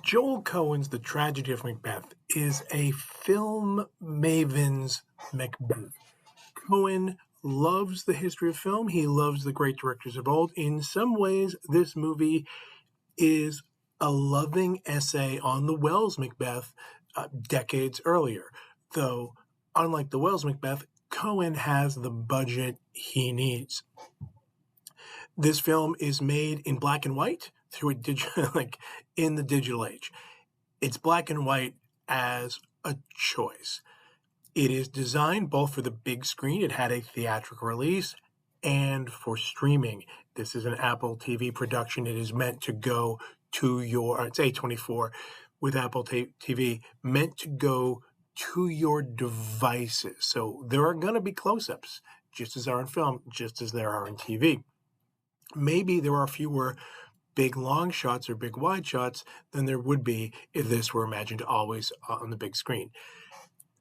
Joel Coen's The Tragedy of Macbeth is a film maven's Macbeth. Coen loves the history of film. He loves the great directors of old. In some ways, this movie is a loving essay on the Wells Macbeth decades earlier. Though, unlike the Wells Macbeth, Coen has the budget he needs. This film is made in black and white through a digital, in the digital age. It's black and white as a choice. It is designed both for the big screen, it had a theatrical release, and for streaming. This is an Apple TV production. It is meant to go to it's A24 with Apple TV, meant to go to your devices. So there are going to be close-ups, just as there are in film, just as there are in TV. Maybe there are fewer big long shots or big wide shots than there would be if this were imagined always on the big screen.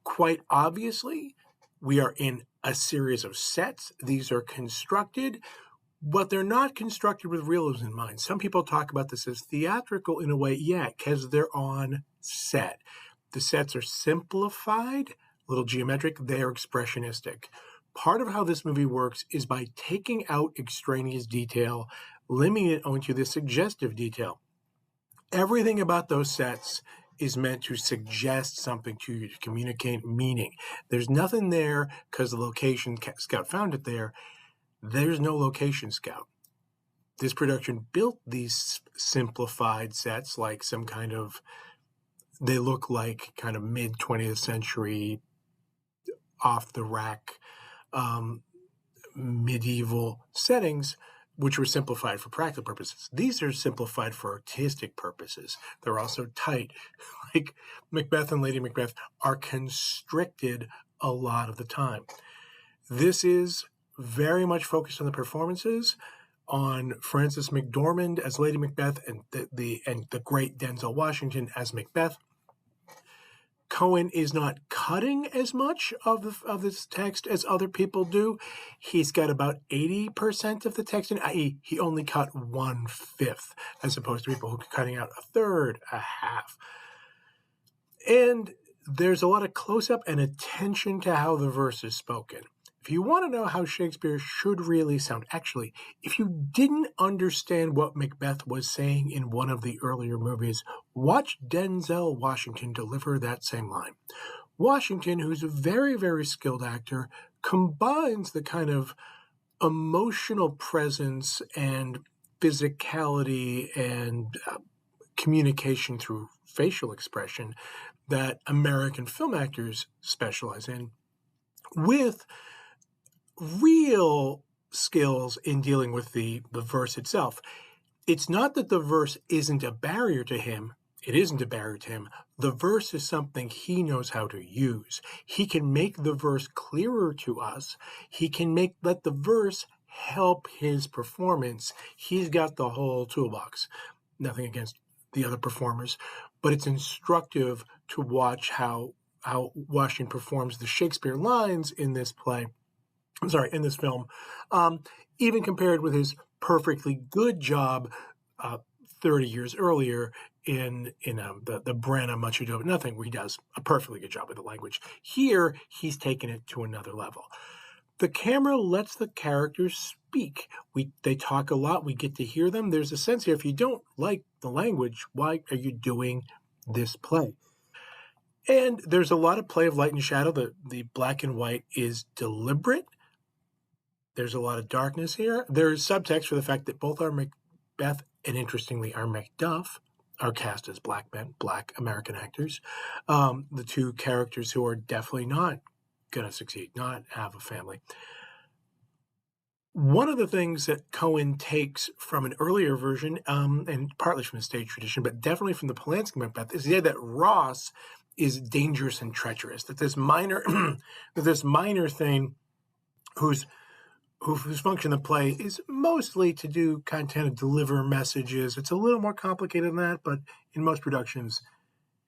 Quite obviously, we are in a series of sets. These are constructed, but they're not constructed with realism in mind. Some people talk about this as theatrical in a way, because they're on set. The sets are simplified, a little geometric, they're expressionistic. Part of how this movie works is by taking out extraneous detail, limiting it only to the suggestive detail. Everything about those sets is meant to suggest something to you, to communicate meaning. There's nothing there because the location scout found it there. There's no location scout. This production built these simplified sets like they look like kind of mid-20th century off-the-rack medieval settings, which were simplified for practical purposes. These are simplified for artistic purposes. They're also tight. Like Macbeth and Lady Macbeth are constricted a lot of the time. This is very much focused on the performances, on Frances McDormand as Lady Macbeth and the great Denzel Washington as Macbeth. Coen is not cutting as much of this text as other people do. He's got about 80% of the text, and i.e., he only cut 1/5, as opposed to people who are cutting out 1/3, 1/2. And there's a lot of close-up and attention to how the verse is spoken. If you want to know how Shakespeare should really sound, actually, if you didn't understand what Macbeth was saying in one of the earlier movies, watch Denzel Washington deliver that same line. Washington, who's a very, very skilled actor, combines the kind of emotional presence and physicality and communication through facial expression that American film actors specialize in with real skills in dealing with the verse itself. It's not that the verse isn't a barrier to him. It isn't a barrier to him. The verse is something he knows how to use. He can make the verse clearer to us. He can let the verse help his performance. He's got the whole toolbox. Nothing against the other performers, but it's instructive to watch how Washington performs the Shakespeare lines in this in this film, even compared with his perfectly good job 30 years earlier in the Branagh Much Ado About Nothing, where he does a perfectly good job with the language. Here, he's taken it to another level. The camera lets the characters speak. They talk a lot. We get to hear them. There's a sense here, if you don't like the language, why are you doing this play? And there's a lot of play of light and shadow. The black and white is deliberate. There's a lot of darkness here. There's subtext for the fact that both our Macbeth and, interestingly, our Macduff are cast as black men, black American actors. The two characters who are definitely not going to succeed, not have a family. One of the things that Coen takes from an earlier version, and partly from the stage tradition, but definitely from the Polanski Macbeth, is the idea that Ross is dangerous and treacherous. That this minor thing whose function in the play is mostly to do kind of deliver messages. It's a little more complicated than that, but in most productions,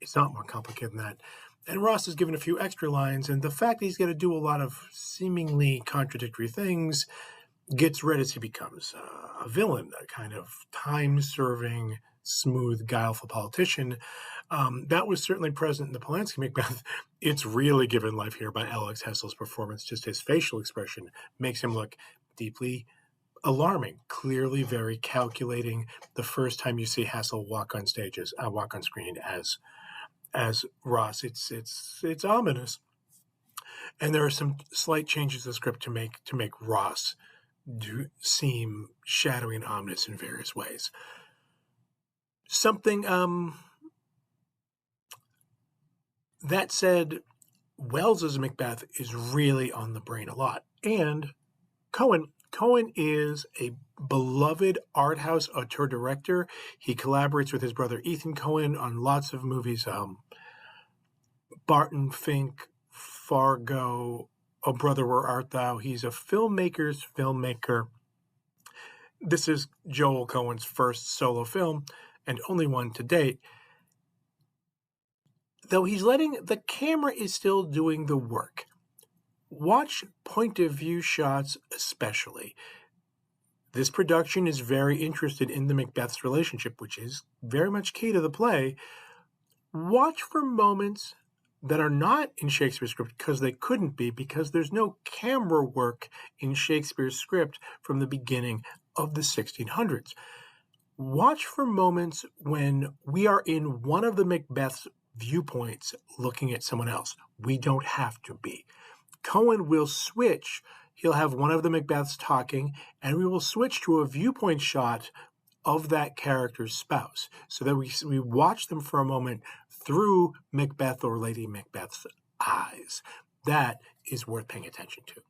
it's not more complicated than that. And Ross is given a few extra lines, and the fact that he's got to do a lot of seemingly contradictory things gets read as he becomes a villain, a kind of time-serving smooth, guileful politician. That was certainly present in the Polanski Macbeth. It's really given life here by Alex Hessel's performance. Just his facial expression makes him look deeply alarming, clearly very calculating. The first time you see Hessel walk on screen as Ross, it's ominous. And there are some slight changes to the script to make Ross seem shadowy and ominous in various ways. Something that said, Wells's Macbeth is really on the brain a lot, and Coen is a beloved art house auteur director. He collaborates with his brother Ethan Coen on lots of movies. Barton Fink, Fargo, Oh Brother, Where Art Thou? He's a filmmaker's filmmaker. This is Joel Coen's first solo film, and only one to date. Though the camera is still doing the work. Watch point of view shots especially. This production is very interested in the Macbeth's relationship, which is very much key to the play. Watch for moments that are not in Shakespeare's script because they couldn't be, because there's no camera work in Shakespeare's script from the beginning of the 1600s. Watch for moments when we are in one of the Macbeth's viewpoints looking at someone else. We don't have to be. Coen will switch. He'll have one of the Macbeths talking, and we will switch to a viewpoint shot of that character's spouse so that we watch them for a moment through Macbeth or Lady Macbeth's eyes. That is worth paying attention to.